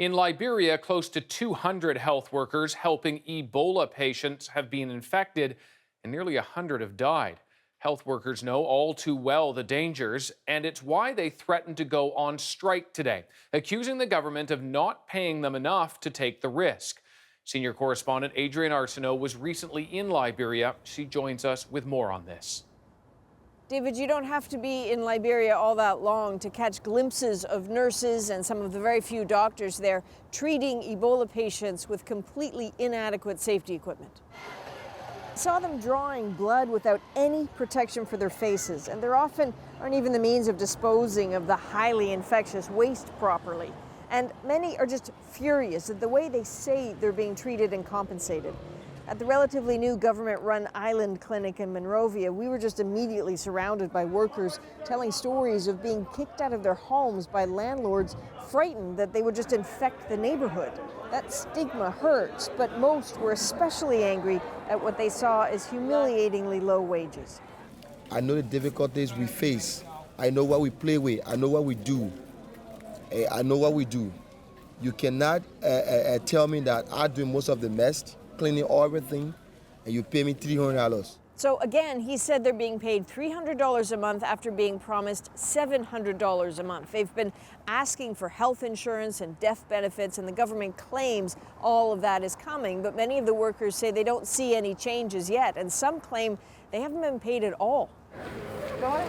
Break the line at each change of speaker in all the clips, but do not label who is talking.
In Liberia, close to 200 health workers helping Ebola patients have been infected, and nearly 100 have died. Health workers know all too well the dangers, and it's why they threatened to go on strike today, accusing the government of not paying them enough to take the risk. Senior correspondent Adrienne Arsenault was recently in Liberia. She joins us with more on this.
David, you don't have to be in Liberia all that long to catch glimpses of nurses and some of the very few doctors there treating Ebola patients with completely inadequate safety equipment. Saw them drawing blood without any protection for their faces, and there often aren't even the means of disposing of the highly infectious waste properly. And many are just furious at the way they say they're being treated and compensated. At the relatively new government-run island clinic in Monrovia, we were just immediately surrounded by workers telling stories of being kicked out of their homes by landlords frightened that they would just infect the neighborhood. That stigma hurts, but most were especially angry at what they saw as humiliatingly low wages.
I know the difficulties we face. I know what we play with. I know what we do. I know what we do. You cannot tell me that I do most of the mess, cleaning everything, and you pay me $300.
So again, he said they're being paid $300 a month after being promised $700 a month. They've been asking for health insurance and death benefits, and the government claims all of that is coming. But many of the workers say they don't see any changes yet, and some claim they haven't been paid at all.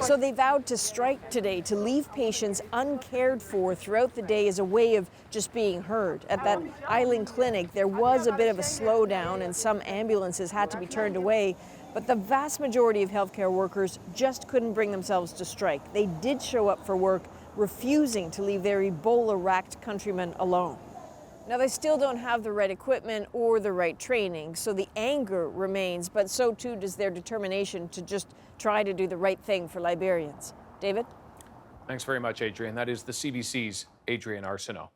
So they vowed to strike today to leave patients uncared for throughout the day as a way of just being heard. At that island clinic, there was a bit of a slowdown and some ambulances had to be turned away, but the vast majority of healthcare workers just couldn't bring themselves to strike. They did show up for work, refusing to leave their Ebola-racked countrymen alone. Now, they still don't have the right equipment or the right training, so the anger remains, but so too does their determination to just try to do the right thing for Liberians. David?
Thanks very much, Adrienne. That is the CBC's Adrienne Arsenault.